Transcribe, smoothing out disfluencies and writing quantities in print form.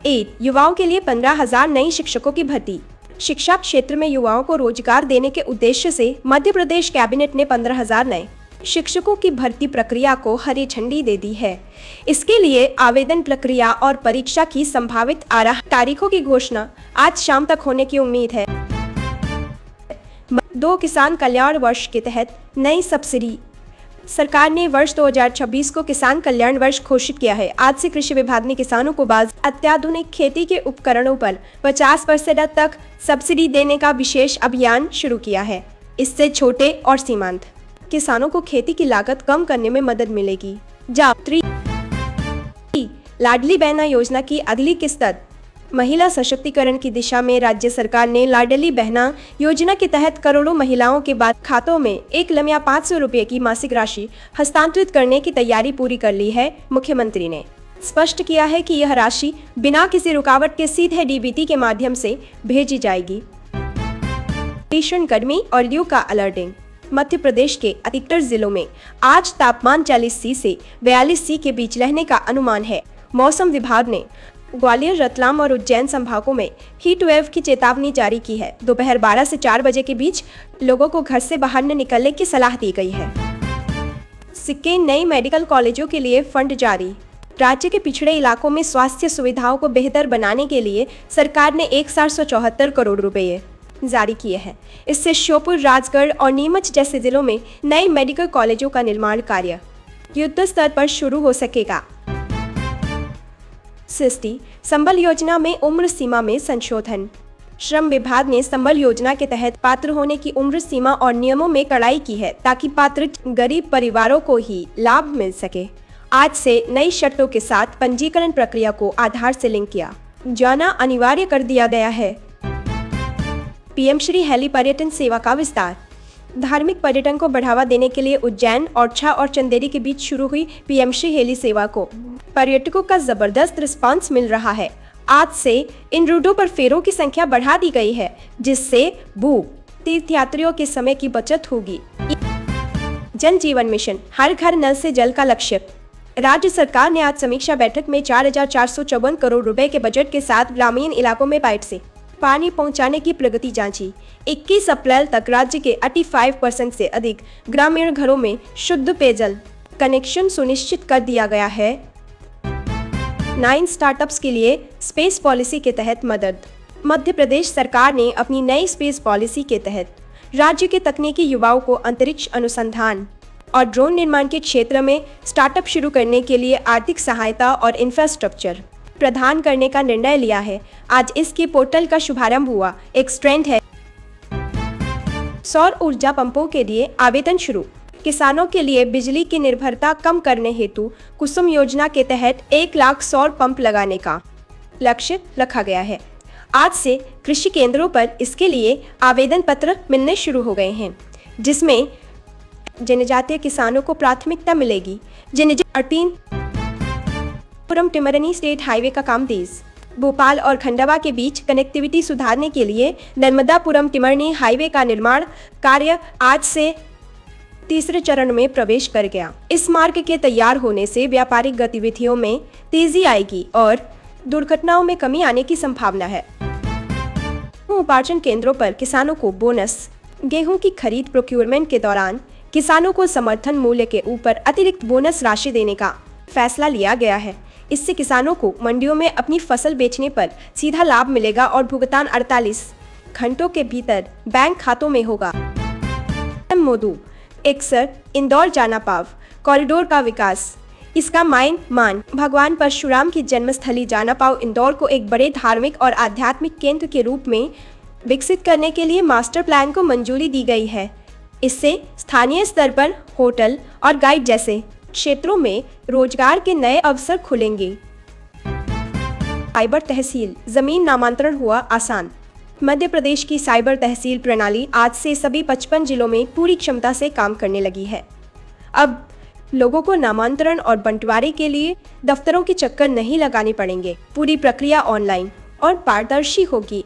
युवाओं के लिए 15,000 नई शिक्षकों की भर्ती। शिक्षा क्षेत्र में युवाओं को रोजगार देने के उद्देश्य से मध्य प्रदेश कैबिनेट ने 15,000 नए शिक्षकों की भर्ती प्रक्रिया को हरी झंडी दे दी है। इसके लिए आवेदन प्रक्रिया और परीक्षा की संभावित तारीखों की घोषणा आज शाम तक होने की उम्मीद है। 2 किसान कल्याण वर्ष के तहत नई सब्सिडी। सरकार ने वर्ष 2026 को किसान कल्याण वर्ष घोषित किया है। आज से कृषि विभाग ने किसानों को अत्याधुनिक खेती के उपकरणों पर 50% तक सब्सिडी देने का विशेष अभियान शुरू किया है। इससे छोटे और सीमांत किसानों को खेती की लागत कम करने में मदद मिलेगी। लाडली बहना योजना की अगली किस्त। महिला सशक्तिकरण की दिशा में राज्य सरकार ने लाडली बहना योजना के तहत करोड़ों महिलाओं के बाद खातों में 1,500 रुपये की मासिक राशि हस्तांतरित करने की तैयारी पूरी कर ली है। मुख्यमंत्री ने स्पष्ट किया है कि यह राशि बिना किसी रुकावट के सीधे डीबीटी के माध्यम से भेजी जाएगी। भीषण गर्मी और लू का अलर्टिंग। मध्य प्रदेश के अधिकतर जिलों में आज तापमान 40°C से 42°C के बीच रहने का अनुमान है। मौसम विभाग ने ग्वालियर, रतलाम और उज्जैन संभागों में हीट वेव की चेतावनी जारी की है। दोपहर 12 से 4 बजे के बीच लोगों को घर से बाहर न निकलने की सलाह दी गई है। सिक्के नई मेडिकल कॉलेजों के लिए फंड जारी। राज्य के पिछड़े इलाकों में स्वास्थ्य सुविधाओं को बेहतर बनाने के लिए सरकार ने 1,774 करोड़ रुपए जारी किए हैं। इससे श्योपुर, राजगढ़ और नीमच जैसे जिलों में नए मेडिकल कॉलेजों का निर्माण कार्य युद्ध स्तर पर शुरू हो सकेगा। संबल योजना में उम्र सीमा में संशोधन। श्रम विभाग ने संबल योजना के तहत पात्र होने की उम्र सीमा और नियमों में कड़ाई की है ताकि पात्र गरीब परिवारों को ही लाभ मिल सके। आज से नई शर्तों के साथ पंजीकरण प्रक्रिया को आधार से लिंक किया जाना अनिवार्य कर दिया गया है। पीएम श्री हेली पर्यटन सेवा का विस्तार। धार्मिक पर्यटन को बढ़ावा देने के लिए उज्जैन, ओरछा और चंदेरी के बीच शुरू हुई पीएम श्री हेली सेवा को पर्यटकों का जबरदस्त रिस्पांस मिल रहा है। आज से इन रूटों पर फेरों की संख्या बढ़ा दी गई है, जिससे तीर्थयात्रियों के समय की बचत होगी। जल जीवन मिशन, हर घर नल से जल का लक्ष्य। राज्य सरकार ने आज समीक्षा बैठक में 4,454 करोड़ रुपए के बजट के साथ ग्रामीण इलाकों में पाइप से पानी पहुंचाने की प्रगति जांची। 21 अप्रैल तक राज्य के 85% से अधिक ग्रामीण घरों में शुद्ध पेयजल कनेक्शन सुनिश्चित कर दिया गया है। 9 स्टार्टअप्स के लिए स्पेस पॉलिसी के तहत मदद। मध्य प्रदेश सरकार ने अपनी नई स्पेस पॉलिसी के तहत राज्य के तकनीकी युवाओं को अंतरिक्ष अनुसंधान और ड्रोन निर्माण के क्षेत्र में स्टार्टअप शुरू करने के लिए आर्थिक सहायता और इंफ्रास्ट्रक्चर प्रदान करने का निर्णय लिया है। आज इसके पोर्टल का शुभारंभ हुआ। एक ट्रेंड है। सौर ऊर्जा पंपों के लिए आवेदन शुरू। किसानों के लिए बिजली की निर्भरता कम करने हेतु कुसुम योजना के तहत 1 लाख सौर पंप लगाने का लक्ष्य रखा गया है। आज से कृषि केंद्रों पर इसके लिए आवेदन पत्र मिलने शुरू हो गए हैं, जिसमें जनजातीय किसानों को प्राथमिकता मिलेगी। पुरम टिमरनी स्टेट हाईवे का काम तेज। भोपाल और खंडवा के बीच कनेक्टिविटी सुधारने के लिए नर्मदापुरम टिमरनी हाईवे का निर्माण कार्य आज से तीसरे चरण में प्रवेश कर गया। इस मार्ग के तैयार होने से व्यापारिक गतिविधियों में तेजी आएगी और दुर्घटनाओं में कमी आने की संभावना है। उपार्जन केंद्रों पर किसानों को बोनस। गेहूं की खरीद प्रोक्योरमेंट के दौरान किसानों को समर्थन मूल्य के ऊपर अतिरिक्त बोनस राशि देने का फैसला लिया गया है। इससे किसानों को मंडियों में अपनी फसल बेचने पर सीधा लाभ मिलेगा और भुगतान 48 घंटों के भीतर बैंक खातों में होगा। मोदू एक्सर इंदौर जानापाव कॉरिडोर का विकास। इसका मान भगवान परशुराम की जन्मस्थली जानापाव इंदौर को एक बड़े धार्मिक और आध्यात्मिक केंद्र के रूप में विकसित करने के लिए मास्टर प्लान को मंजूरी दी गई है। इससे स्थानीय स्तर पर होटल और गाइड जैसे क्षेत्रों में रोजगार के नए अवसर खुलेंगे। साइबर तहसील, जमीन नामांतरण हुआ आसान। मध्य प्रदेश की साइबर तहसील प्रणाली आज से सभी 55 जिलों में पूरी क्षमता से काम करने लगी है। अब लोगों को नामांतरण और बंटवारे के लिए दफ्तरों के चक्कर नहीं लगाने पड़ेंगे। पूरी प्रक्रिया ऑनलाइन और पारदर्शी होगी।